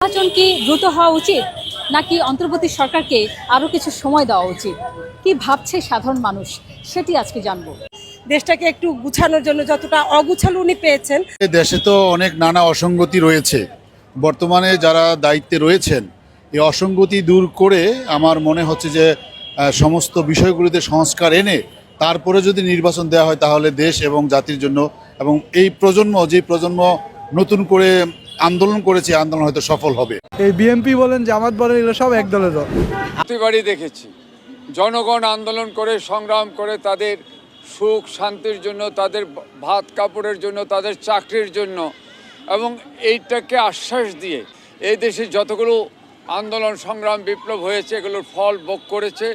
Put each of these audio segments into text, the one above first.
নির্বাচন কি দ্রুত হওয়া উচিত নাকি অন্তর্বর্তী সরকারকে আরো কিছু সময় দেওয়া উচিত? কি ভাবছে সাধারণ মানুষ সেটি আজকে জানবো। দেশটাকে একটু গুছানোর জন্য যতটা অগুছালো উনি পেয়েছেন। দেশে তো অনেক নানা অসঙ্গতি রয়েছে। বর্তমানে যারা দায়িত্বে রয়েছেন এই অসঙ্গতি দূর করে আমার মনে হচ্ছে যে সমস্ত বিষয়গুলিতে সংস্কার এনে তারপরে যদি নির্বাচন দেওয়া হয় তাহলে দেশ এবং জাতির জন্য এবং এই প্রজন্ম নতুন করে আন্দোলন করেছে, আন্দোলন হয়তো সফল হবে। এই বিএনপি বলেন, জামাত বলেন, এগুলো সব এক দলের দল। প্রতিবারই দেখেছি জনগণ আন্দোলন করে সংগ্রাম করে তাদের সুখ শান্তির জন্য, তাদের ভাত কাপড়ের জন্য, তাদের চাকরির জন্য, এবং এইটাকে আশ্বাস দিয়ে এই দেশে যতগুলো আন্দোলন সংগ্রাম বিপ্লব হয়েছে এগুলোর ফল ভোগ করেছে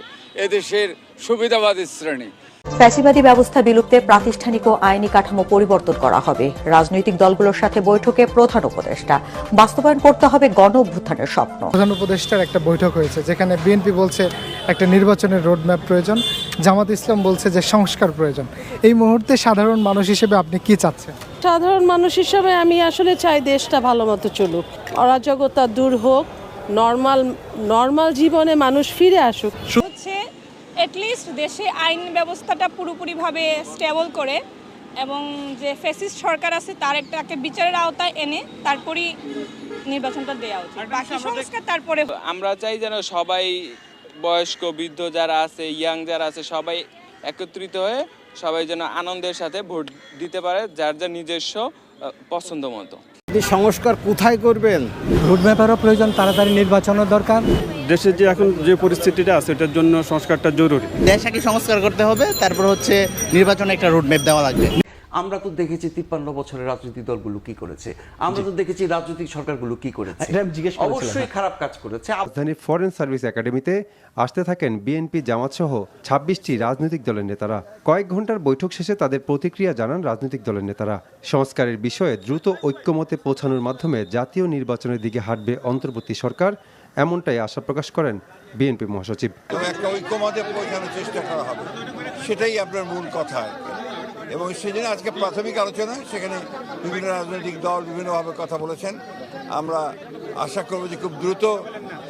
এদেশের সুবিধাবাদী শ্রেণী। ফ্যাসিবাদী ব্যবস্থা বিলুপ্তে প্রাতিষ্ঠানিক ও আইনি কাঠামো পরিবর্তন করা হবে। রাজনৈতিক দলগুলোর সাথে বৈঠকে প্রধান উপদেষ্টা। বাস্তবায়ন করতে হবে গণ অভ্যুত্থানের স্বপ্ন। প্রধান উপদেষ্টার একটা বৈঠক হয়েছে যেখানে বিএনপি বলছে একটা নির্বাচনের রোডম্যাপ প্রয়োজন, জামাত ইসলাম বলছে যে সংস্কার প্রয়োজন। এই মুহূর্তে সাধারণ মানুষ হিসেবে আপনি কি চাচ্ছেন? সাধারণ মানুষ হিসেবে আমি আসলে চাই দেশটা ভালো মতো চলুক, অরাজকতা দূর হোক, নর্মাল জীবনে মানুষ ফিরে আসুক। হচ্ছে এটলিস্ট দেশে আইন ব্যবস্থাটা পুরোপুরিভাবে স্টেবল করে এবং যে ফ্যাসিস্ট সরকার আছে তার একটাকে বিচারের আওতায় এনে তারপরই নির্বাচনটা দেওয়া উচিত। বাকি সংস্কার তারপরে। আমরা চাই যেন সবাই বয়স্ক বৃদ্ধ যারা আছে, ইয়াং যারা আছে, সবাই একত্রিত হয়ে সবাই যেন আনন্দের সাথে ভোট দিতে পারে যার যার নিজস্ব পছন্দ মতো। সংস্কার কোথায় করবেন? রোডম্যাপেরও প্রয়োজন, তাড়াতাড়ি নির্বাচনের দরকার। দেশের যে এখন যে পরিস্থিতিটা আছে এটার জন্য সংস্কারটা জরুরি। দেশকে সংস্কার করতে হবে, তারপর হচ্ছে নির্বাচনে একটা রোডম্যাপ দেওয়া লাগবে। আমরা তো দেখেছি 53 বছরের রাজনৈতিক দলগুলো কি করেছে, আমরা তো দেখেছি রাজনৈতিক সরকারগুলো কি করেছে। অবশ্যই খারাপ কাজ করেছে। রাজধানীর ফরেন সার্ভিস একাডেমিতে আসতে থাকেন বিএনপি, জামাত সহ 26টি রাজনৈতিক দলের নেতারা। কয়েক ঘন্টার বৈঠক শেষে তাদের প্রতিক্রিয়া জানান রাজনৈতিক দলের নেতারা। সংস্কারের বিষয়ে দ্রুত ঐক্যমতে পৌঁছানোর মাধ্যমে জাতীয় নির্বাচনের দিকে হাঁটবে অন্তর্বর্তী সরকার, এমনটাই আশা প্রকাশ করেন বিএনপি মহাসচিব। একটা ঐক্যমতে পৌঁছানোর চেষ্টা করা হবে, সেটাই আপনার মূল কথা। এবং সেজন্য আজকে প্রাথমিক আলোচনা, সেখানে বিভিন্ন রাজনৈতিক দল বিভিন্নভাবে কথা বলেছেন। আমরা আশা করব যে খুব দ্রুত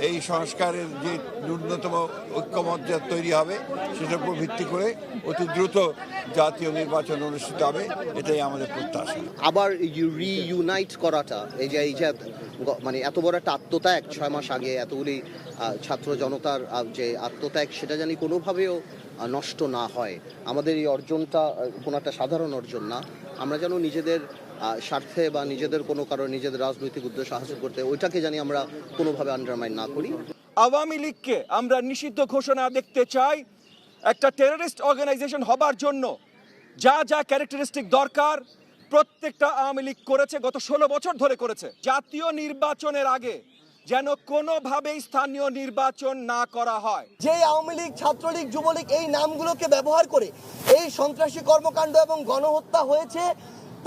এই সংস্কারের যে ন্যূনতম ঐক্যমত যা তৈরি হবে সেটার উপর ভিত্তি করে অতি দ্রুত জাতীয় নির্বাচন অনুষ্ঠিত হবে, এটাই আমাদের প্রত্যাশা। আবার রিইউনাইট করাটা, এই যে মানে এত বড় একটা আত্মত্যাগ 6 মাস আগে এতগুলি ছাত্র জনতার যে আত্মত্যাগ, সেটা জানি কোনোভাবেও নষ্ট না হয়। আমাদের এই অর্জনটা কোনো একটা সাধারণ অর্জন না। আমরা যেন নিজেদের স্বার্থে বা নিজেদের কোনো কারণে নিজেদের রাজনৈতিক উদ্দেশ্য হাসিল করতে ওইটাকে জানি আমরা কোনোভাবে আন্ডারমাইন না করি। আওয়ামী লীগকে আমরা নিষিদ্ধ ঘোষণা দেখতে চাই। একটা টেররিস্ট অর্গানাইজেশন হবার জন্য যা যা ক্যারেক্টারিস্টিক দরকার প্রত্যেকটা আওয়ামী লীগ করেছে, গত 16 বছর ধরে করেছে। জাতীয় নির্বাচনের আগে যেন কোনোভাবেই স্থানীয় নির্বাচন না করা হয়। যে আওয়ামী লীগ, ছাত্রলীগ, যুবলীগ এই নামগুলোকে ব্যবহার করে এই সন্ত্রাসী কর্মকাণ্ড এবং গণহত্যা হয়েছে,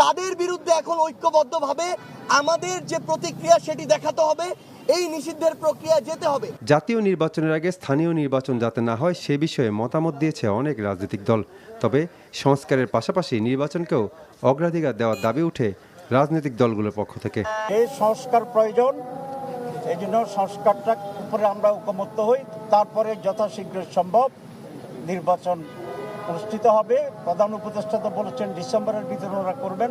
তাদের বিরুদ্ধে এখন ঐক্যবদ্ধভাবে আমাদের যে প্রতিক্রিয়া সেটি দেখাতে হবে। এই নিষিদ্ধের প্রক্রিয়া যেতে হবে। জাতীয় নির্বাচনের আগে স্থানীয় নির্বাচন যাতে না হয় সে বিষয়ে মতামত দিয়েছে অনেক রাজনৈতিক দল। তবে সংস্কারের পাশাপাশি নির্বাচনকেও অগ্রাধিকার দেওয়ার দাবি উঠে রাজনৈতিক দলগুলোর পক্ষ থেকে। এই সংস্কার প্রয়োজন, এই জন্য সংস্কারটার উপরে আমরা ঐকমত্য হই, তারপরে যথাশীঘ্র সম্ভব নির্বাচন অনুষ্ঠিত হবে। প্রধান উপদেষ্টা তো বলেছেন ডিসেম্বরের ভিতরে ওরা করবেন,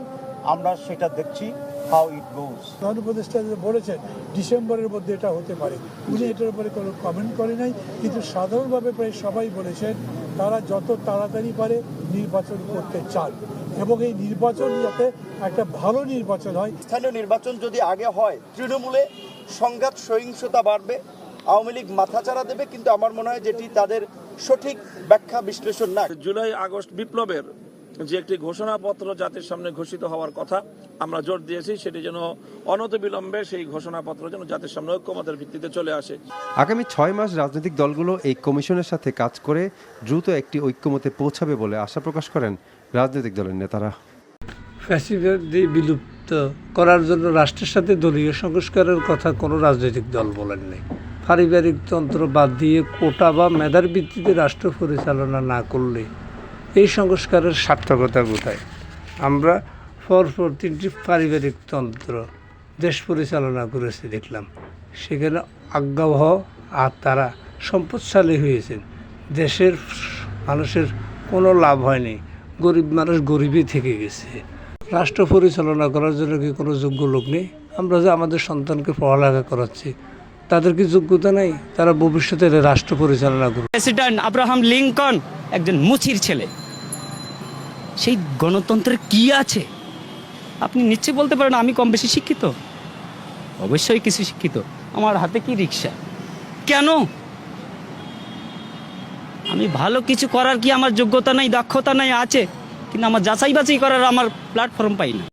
আমরা সেটা দেখছি হাউ ইট গোজ। প্রধান উপদেষ্টা বলেছেন ডিসেম্বরের মধ্যে এটা হতে পারে, উনি এটার উপরে কোনো কমেন্ট করে নাই, কিন্তু সাধারণভাবে প্রায় সবাই বলেছেন তারা যত তাড়াতাড়ি পারে নির্বাচন করতে চান এবং এই নির্বাচন যাতে একটা ভালো নির্বাচন হয়। স্থানীয় নির্বাচন যদি আগে হয়, তৃণমূলে সংঘাত সহিংসতা বাড়বে, আওয়ামী লীগ মাথাচাড়া দেবে, কিন্তু আমার মনে হয় যেটি তাদের সঠিক ব্যাখ্যা বিশ্লেষণ না। জুলাই আগস্ট বিপ্লবের যে একটি ঘোষণাপত্র জাতির সামনে ঘোষিত হওয়ার কথা আমরা জোর দিয়েছি, সেটি যেন অনতিবিলম্বে সেই ঘোষণাপত্র যেন জাতির সামনে ঐক্যমতের ভিত্তিতে চলে আসে। আগামী 6 মাস রাজনৈতিক দলগুলো এই কমিশনের সাথে কাজ করে দ্রুত একটি ঐক্যমতে পৌঁছাবে বলে আশা প্রকাশ করেন রাজনৈতিক দলের নেতারা। ফ্যাসিবাদী বিলুপ্ত করার জন্য রাষ্ট্রের সাথে দলীয় সংস্কারের কথা কোনো রাজনৈতিক দল বলেন নাই। পারিবারিক তন্ত্র বাদ দিয়ে কোটা বা মেধার ভিত্তিতে রাষ্ট্র পরিচালনা না করলে এই সংস্কারের সার্থকতা কোথায়? আমরা পরপর 3টি পারিবারিক তন্ত্র দেশ পরিচালনা করেছি দেখলাম। সেখানে আজ্ঞাবহ আর তারা সম্পদশালী হয়েছেন। দেশের মানুষের কোনো লাভ হয়নি, গরিব মানুষ গরিবই থেকে গেছে। রাষ্ট্র পরিচালনা করার জন্য কি কোনো যোগ্য লোক নেই? আমরা যে আমাদের সন্তানকে পড়ালেখা করাচ্ছি, তাদের কি যোগ্যতা নেই? তারা ভবিষ্যতে রাষ্ট্র পরিচালনা করবে। প্রেসিডেন্ট আব্রাহাম লিঙ্কন একজন মুচির ছেলে, সেই গণতন্ত্রের কি আছে? আপনি নিশ্চয়ই বলতে পারেন আমি কম বেশি শিক্ষিত, অবশ্যই কিছু শিক্ষিত। আমার হাতে কি রিক্সা? কেন? আমি ভালো কিছু করার কি আমার যোগ্যতা নাই, দক্ষতা নাই? আছে, কিন্তু আমার যাচাই বাছাই করার আমার প্ল্যাটফর্ম পাই না।